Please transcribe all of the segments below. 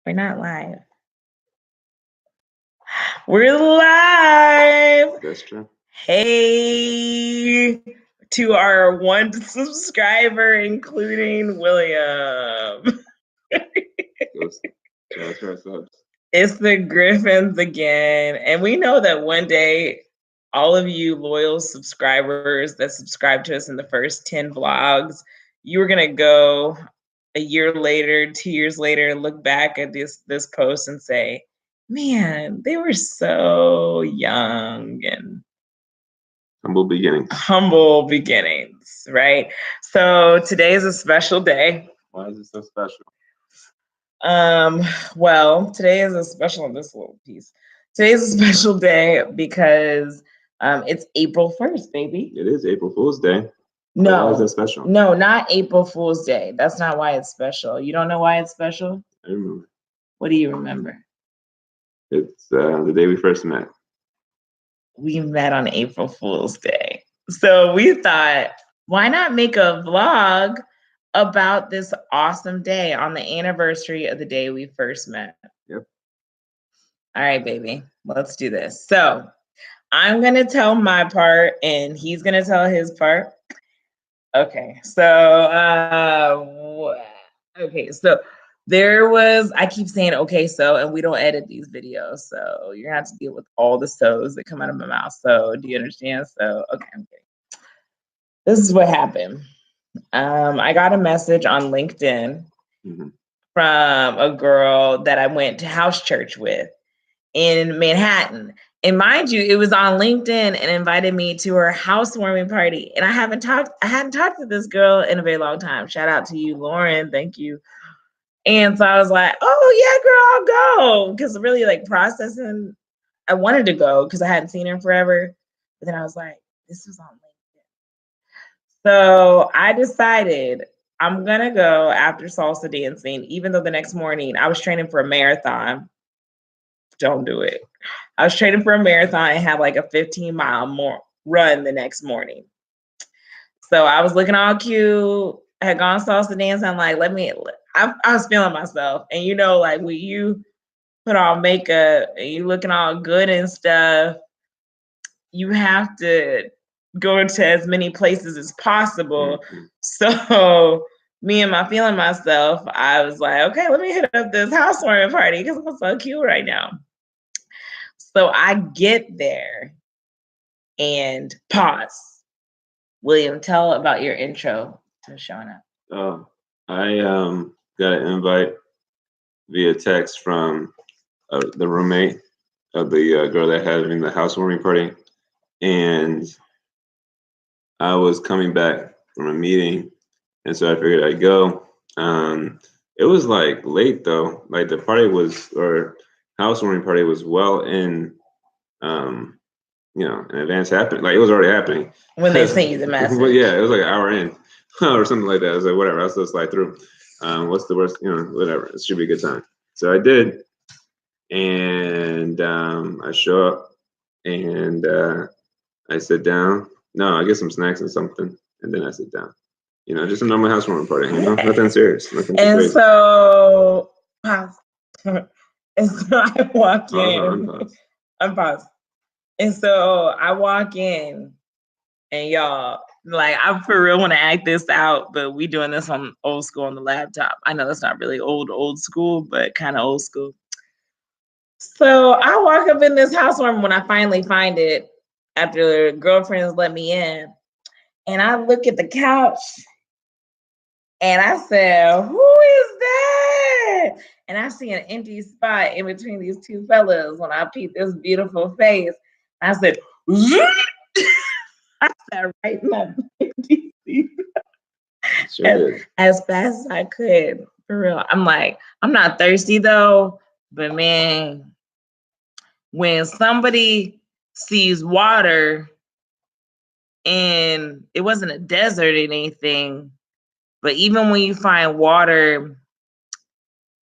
We're not live. We're live. That's true. Hey to our one subscriber, including William. It's the Griffins again. And we know that one day, all of you loyal subscribers that subscribed to us in the first 10 vlogs, you were going to go a year later, 2 years later, look back at this post and say, man, they were so young and humble beginnings, right? So today is a special day. Why is it so special? Well, today is a special on this little piece. Today is a special day because it's April 1st, baby. It is April Fool's Day. No. Why is that special? No, not April Fool's Day. That's not why it's special. You don't know why it's special? I remember. What do you remember? It's the day we first met. We met on April Fool's Day. So we thought, why not make a vlog about this awesome day on the anniversary of the day we first met? Yep. All right, baby, let's do this. So I'm going to tell my part and he's going to tell his part. Okay, so there was, I keep saying, okay, so, and we don't edit these videos. So you're gonna have to deal with all the so's that come out of my mouth. So do you understand? So, okay, I'm kidding. This is what happened. I got a message on LinkedIn from a girl that I went to house church with in Manhattan. And mind you, it was on LinkedIn and invited me to her housewarming party. And I hadn't talked to this girl in a very long time. Shout out to you, Lauren. Thank you. And so I was like, oh yeah, girl, I'll go. Because really like processing, I wanted to go because I hadn't seen her in forever. But then I was like, this was on LinkedIn. So I decided I'm gonna go after salsa dancing, even though the next morning I was training for a marathon. Don't do it. I was training for a marathon and had like a 15-mile run the next morning. So I was looking all cute. I had gone salsa dancing. I'm like, I was feeling myself. And you know, like when you put on makeup and you looking all good and stuff, you have to go into as many places as possible. So me and my feeling myself, I was like, okay, let me hit up this housewarming party because I'm so cute right now. So I get there and pause. William, tell about your intro to showing up. Oh, I got an invite via text from the roommate of the girl that had me in the housewarming party, and I was coming back from a meeting, and so I figured I'd go. It was like late though, like the party or housewarming party was well in, in advance happening. Like it was already happening when they sent you the message. But yeah, it was like an hour in or something like that. I was like, whatever, I'll still slide through. What's the worst? Whatever. It should be a good time. So I did, and I show up, and I sit down. No, I get some snacks and something, and then I sit down. Just a normal housewarming party. Nothing serious. Nothing and crazy. So, pause. And so I walk in. Unpause. And so I walk in, and y'all, like, I for real want to act this out, but we doing this on old school on the laptop. I know that's not really old school, but kind of old school. So I walk up in this housewarming when I finally find it after girlfriends let me in, and I look at the couch, and I said, "Who is that?" And I see an empty spot in between these two fellas when I peep this beautiful face. I said, I sat right in that empty seat as fast as I could. For real. I'm like, I'm not thirsty though, but man, when somebody sees water and it wasn't a desert or anything, but even when you find water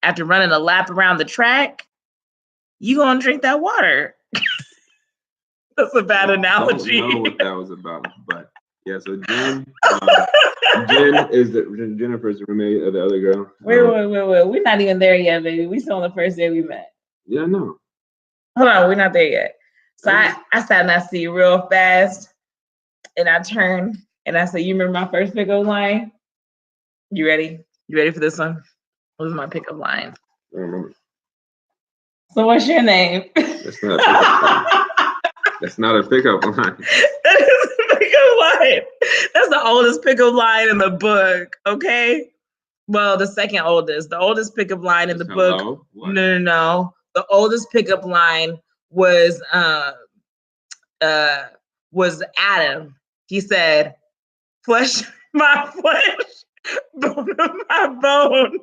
after running a lap around the track, you gonna drink that water. That's a bad analogy. I don't know what that was about, but Yeah, so Jen is Jennifer's roommate of the other girl. Wait. We're not even there yet, baby. We still on the first day we met. Yeah, no. Hold on, we're not there yet. So I sat and I see real fast, and I turned and I said, "You remember my first pickup line? You ready? You ready for this one? What was my pickup line? I don't remember. So what's your name?" That's not a pickup line. That's not a pickup line. That is a pickup line. That's the oldest pickup line in the book. Okay. Well, the second oldest. The oldest pickup line in the book. No. The oldest pickup line was Adam. He said, "Flesh my flesh, bone of my bone."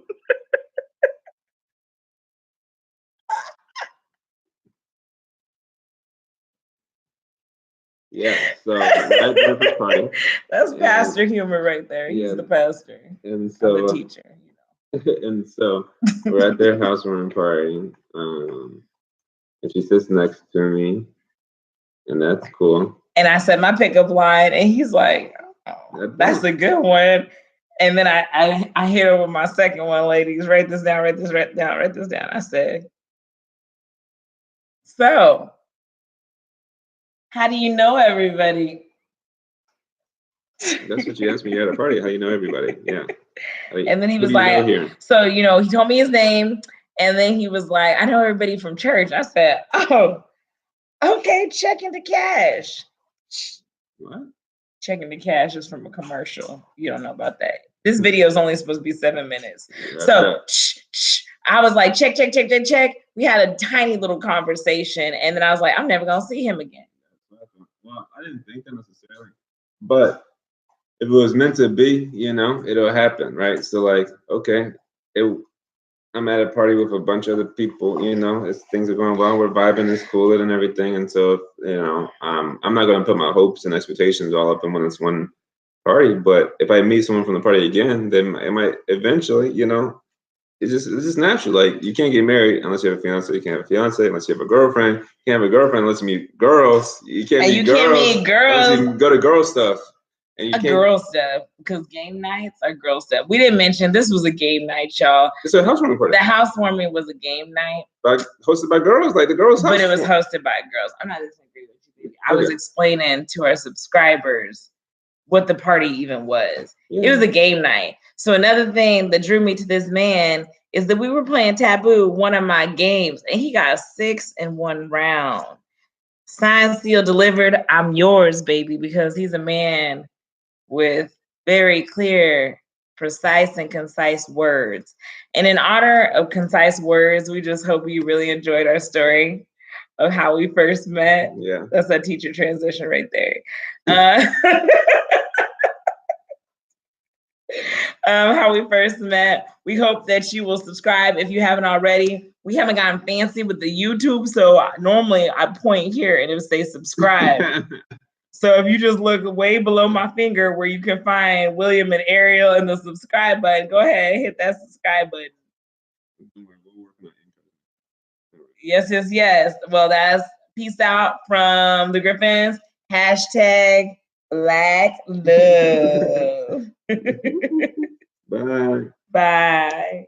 Yeah, so at Jennifer's party. That's pastor humor right there. He's the pastor. And so I'm the teacher. And so we're at their housewarming party. And she sits next to me, and that's cool. And I said my pickup line, and he's like, "Oh, that's a good one." And then I hit her with my second one, ladies. Write this down, write this down. I said, "So, how do you know everybody?" That's what you asked me at a party. How you know everybody? Yeah. And then he was like, "So, he told me his name, and then he was like, I know everybody from church." I said, "Oh, okay, check into cash." What? Check into cash is from a commercial. You don't know about that. This video is only supposed to be 7 minutes. So I was like, check. We had a tiny little conversation, and then I was like, I'm never gonna see him again. Well, I didn't think that necessarily, but if it was meant to be, it'll happen, right? So like, okay, I'm at a party with a bunch of other people, things are going well, we're vibing, it's cool and everything. And so, I'm not going to put my hopes and expectations all up in when it's one party, but if I meet someone from the party again, then it might eventually, it's just natural. Like, you can't get married unless you have a fiance. You can't have a fiance unless you have a girlfriend. You can't have a girlfriend unless you meet girls. You can't meet girls unless you go to girl stuff. And girl stuff, because game nights are girl stuff. We didn't mention this was a game night, y'all. It's a housewarming party. The housewarming was a game night, hosted by girls, like the girls' house. But it was hosted by girls. I'm not disagreeing with you, baby. I was explaining to our subscribers what the party even was. Yeah. It was a game night. So another thing that drew me to this man is that we were playing Taboo, one of my games, and he got 6 in 1 round. Signed, sealed, delivered. I'm yours, baby, because he's a man with very clear, precise, and concise words. And in honor of concise words, we just hope you really enjoyed our story of how we first met. Yeah. That's that teacher transition right there. How we first met. We hope that you will subscribe if you haven't already. We haven't gotten fancy with the YouTube, so normally I point here and it would say subscribe. So if you just look way below my finger where you can find William and Ariel and the subscribe button, go ahead and hit that subscribe button. Yes. Well, that's peace out from the Griffins. #Black love. Bye. Bye.